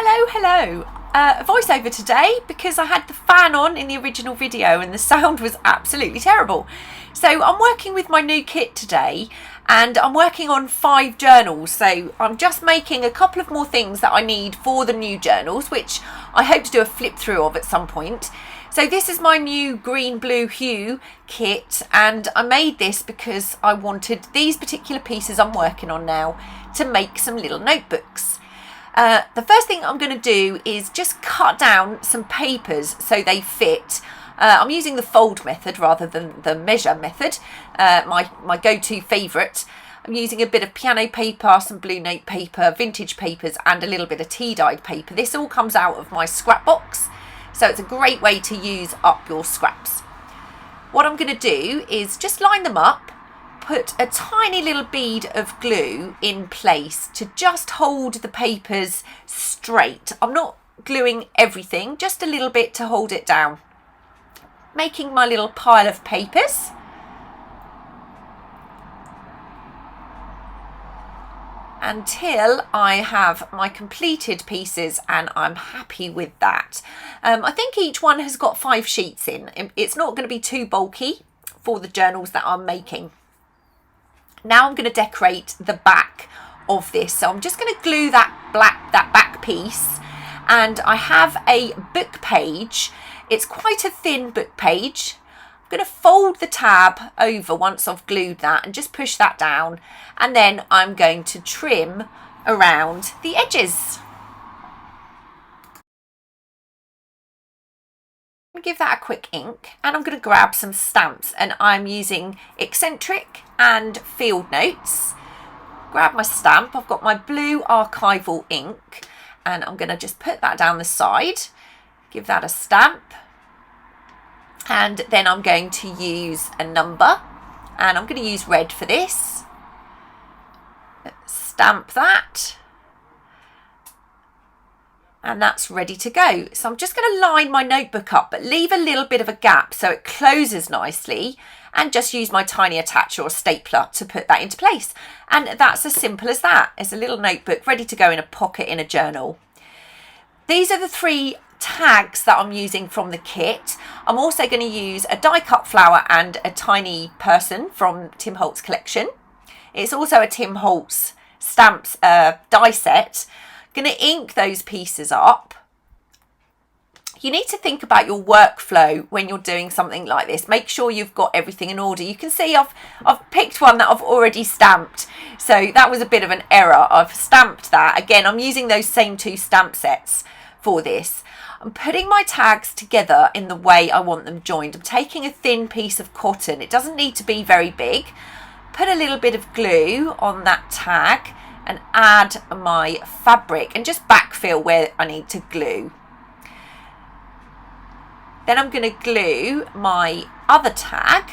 Hello. A voiceover today because I had the fan on in the original video and the sound was absolutely terrible. So I'm working with my new kit today and I'm working on 5 journals. So I'm just making a couple of more things that I need for the new journals, which I hope to do a flip through of at some point. So this is my new green blue hue kit, and I made this because I wanted these particular pieces I'm working on now to make some little notebooks. The first thing I'm going to do is just cut down some papers so they fit. I'm using the fold method rather than the measure method, my go-to favourite. I'm using a bit of piano paper, some blue note paper, vintage papers and a little bit of tea-dyed paper. This all comes out of my scrap box, so it's a great way to use up your scraps. What I'm going to do is just line them up, put a tiny little bead of glue in place to just hold the papers straight. I'm not gluing everything, just a little bit to hold it down. Making my little pile of papers. Until I have my completed pieces and I'm happy with that. I think each one has got 5 sheets in. It's not going to be too bulky for the journals that I'm making. Now I'm going to decorate the back of this. So I'm just going to glue that back piece, and I have a book page. It's quite a thin book page. I'm going to fold the tab over once I've glued that and just push that down, and then I'm going to trim around the edges. Give that a quick ink, and I'm going to grab some stamps, and I'm using Eccentric and Field Notes. Grab my stamp. I've got my blue archival ink, and I'm going to just put that down the side, give that a stamp, and then I'm going to use a number, and I'm going to use red for this. Stamp that. And that's ready to go. So I'm just going to line my notebook up, but leave a little bit of a gap so it closes nicely, and just use my tiny attacher or stapler to put that into place. And that's as simple as that. It's a little notebook ready to go in a pocket in a journal. These are the 3 tags that I'm using from the kit. I'm also going to use a die cut flower and a tiny person from Tim Holtz collection. It's also a Tim Holtz stamps die set. Going to ink those pieces up. You need to think about your workflow when you're doing something like this. Make sure you've got everything in order. You can see I've picked one that I've already stamped, so that was a bit of an error. I've stamped that. Again, I'm using those same 2 stamp sets for this. I'm putting my tags together in the way I want them joined. I'm taking a thin piece of cotton. It doesn't need to be very big. Put a little bit of glue on that tag and add my fabric and just backfill where I need to glue. Then I'm going to glue my other tag,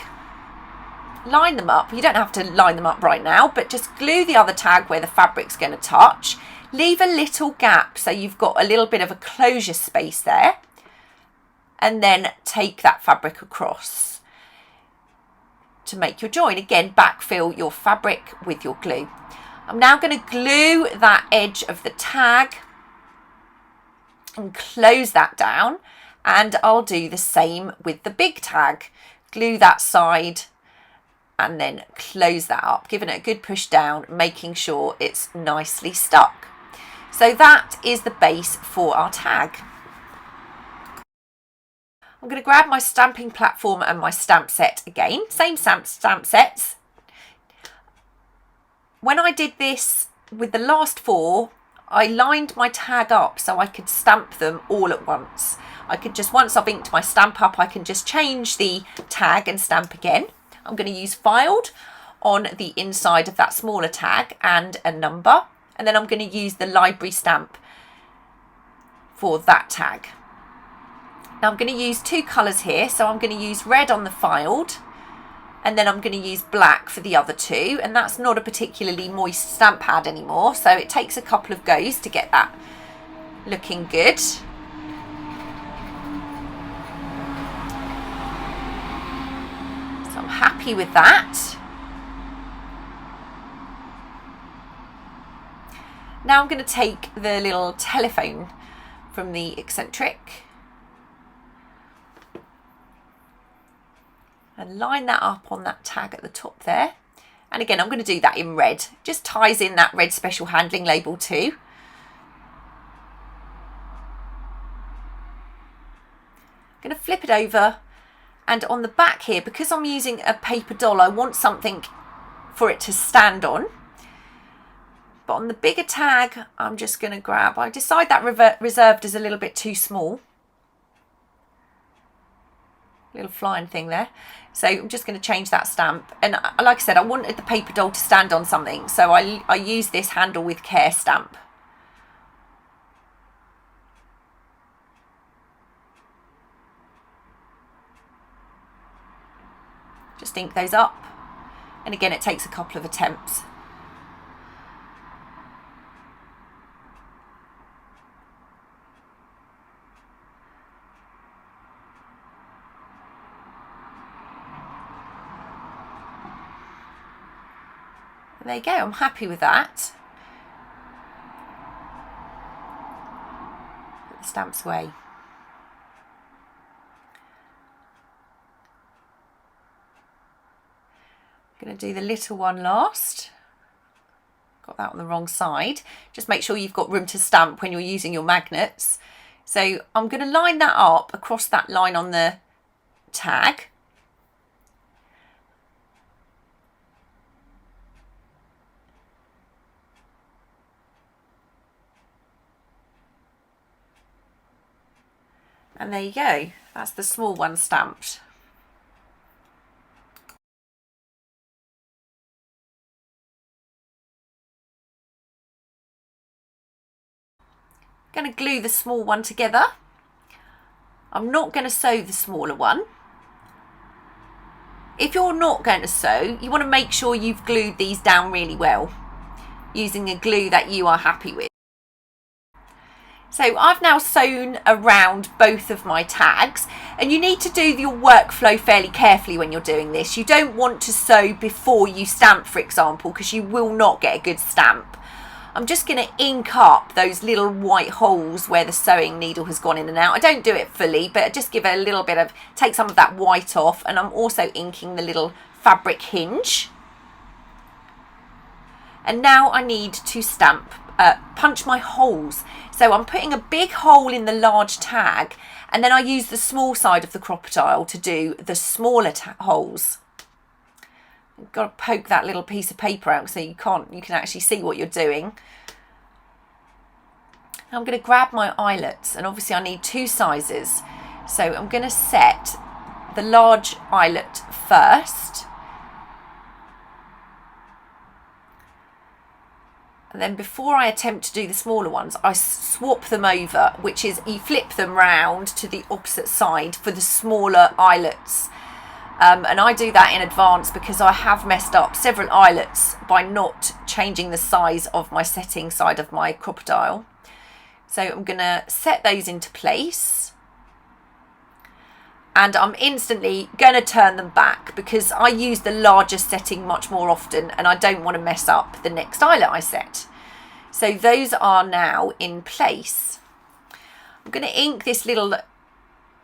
line them up. You don't have to line them up right now, but just glue the other tag where the fabric's going to touch. Leave a little gap so you've got a little bit of a closure space there, and then take that fabric across to make your join. Again, backfill your fabric with your glue. I'm now going to glue that edge of the tag and close that down, and I'll do the same with the big tag. Glue that side and then close that up, giving it a good push down, making sure it's nicely stuck. So that is the base for our tag. I'm going to grab my stamping platform and my stamp set again, same stamp sets. When I did this with the last 4, I lined my tag up so I could stamp them all at once. I could just, once I've inked my stamp up, I can just change the tag and stamp again. I'm going to use filed on the inside of that smaller tag and a number, and then I'm going to use the library stamp for that tag. Now I'm going to use 2 colours here, so I'm going to use red on the filed, and then I'm going to use black for the other 2, and that's not a particularly moist stamp pad anymore, so it takes a couple of goes to get that looking good. So I'm happy with that. Now I'm going to take the little telephone from the eccentric and line that up on that tag at the top there. And again, I'm going to do that in red. Just ties in that red special handling label too. I'm going to flip it over, and on the back here, because I'm using a paper doll, I want something for it to stand on. But on the bigger tag, I'm just going to grab, I decide that reserved is a little bit too small. Little flying thing there. So I'm just going to change that stamp. And like I said, I wanted the paper doll to stand on something. So I use this handle with care stamp. Just ink those up. And again, it takes a couple of attempts. There you go, I'm happy with that. Put the stamps away. I'm going to do the little one last. Got that on the wrong side. Just make sure you've got room to stamp when you're using your magnets. So I'm going to line that up across that line on the tag. And there you go, that's the small one stamped. I'm going to glue the small one together. I'm not going to sew the smaller one. If you're not going to sew, you want to make sure you've glued these down really well, using a glue that you are happy with. So I've now sewn around both of my tags, and you need to do your workflow fairly carefully when you're doing this. You don't want to sew before you stamp, for example, because you will not get a good stamp. I'm just going to ink up those little white holes where the sewing needle has gone in and out. I don't do it fully, but just give it a little bit of, take some of that white off, and I'm also inking the little fabric hinge. And now I need to stamp, punch my holes. So I'm putting a big hole in the large tag, and then I use the small side of the crocodile to do the smaller holes. You've got to poke that little piece of paper out so you can actually see what you're doing. I'm going to grab my eyelets, and obviously I need two sizes. So I'm going to set the large eyelet first. And then before I attempt to do the smaller ones, I swap them over, which is you flip them round to the opposite side for the smaller eyelets. And I do that in advance because I have messed up several eyelets by not changing the size of my setting side of my crocodile. So I'm going to set those into place. And I'm instantly going to turn them back because I use the larger setting much more often, and I don't want to mess up the next eyelet I set. So those are now in place. I'm going to ink this little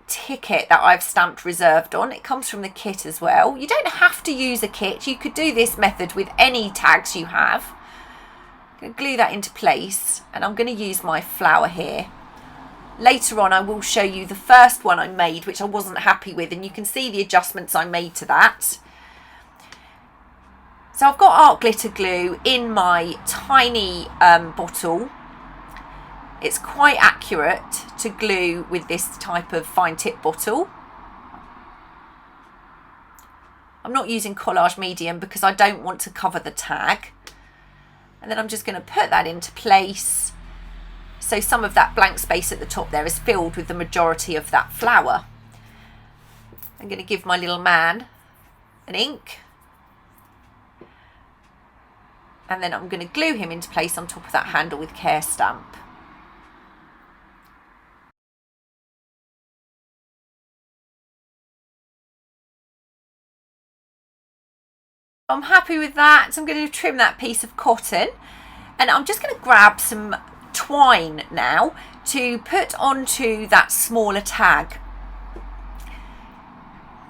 ticket that I've stamped reserved on. It comes from the kit as well. You don't have to use a kit. You could do this method with any tags you have. I'm going to glue that into place, and I'm going to use my flower here. Later on I will show you the first one I made, which I wasn't happy with, and you can see the adjustments I made to that. So I've got art glitter glue in my tiny bottle. It's quite accurate to glue with this type of fine tip bottle. I'm not using collage medium because I don't want to cover the tag. And then I'm just going to put that into place. So some of that blank space at the top there is filled with the majority of that flower. I'm going to give my little man an ink. And then I'm going to glue him into place on top of that handle with care stamp. I'm happy with that. So I'm going to trim that piece of cotton, and I'm just going to grab some twine now to put onto that smaller tag.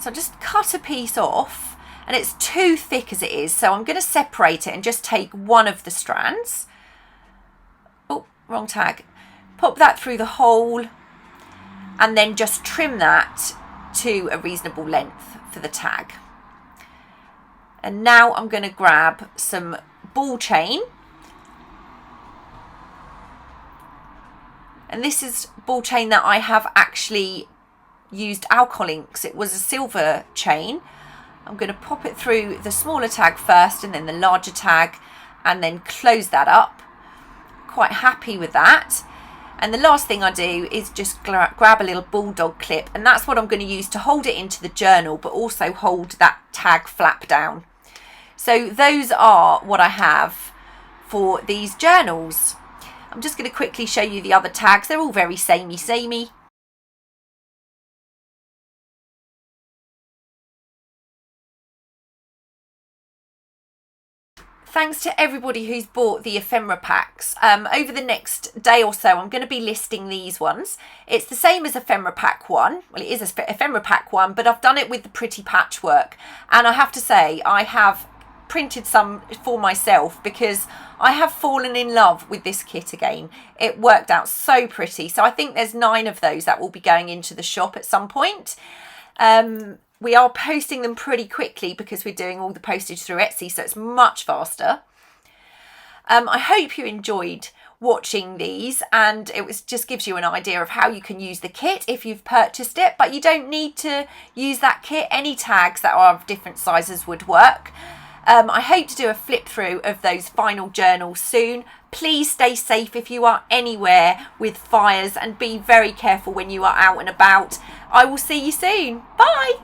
So I'll just cut a piece off, and it's too thick as it is, so I'm going to separate it and just take one of the strands. Oh, wrong tag. Pop that through the hole and then just trim that to a reasonable length for the tag. And now I'm going to grab some ball chain, and this is ball chain that I have actually used alcohol inks. It was a silver chain. I'm going to pop it through the smaller tag first and then the larger tag, and then close that up. Quite happy with that. And the last thing I do is just grab a little bulldog clip, and that's what I'm going to use to hold it into the journal, but also hold that tag flap down. So those are what I have for these journals. I'm just going to quickly show you the other tags. They're all very samey. Thanks to everybody who's bought the ephemera packs. Over the next day or so, I'm going to be listing these ones. It's the same as ephemera pack 1. Well, it is ephemera pack 1, but I've done it with the pretty patchwork. And I have to say, I have printed some for myself because I have fallen in love with this kit again. It worked out so pretty. So I think there's 9 of those that will be going into the shop at some point. We are posting them pretty quickly because we're doing all the postage through Etsy, so it's much faster. I hope you enjoyed watching these, and it just gives you an idea of how you can use the kit if you've purchased it, but you don't need to use that kit. Any tags that are of different sizes would work. I hope to do a flip through of those final journals soon. Please stay safe if you are anywhere with fires, and be very careful when you are out and about. I will see you soon. Bye.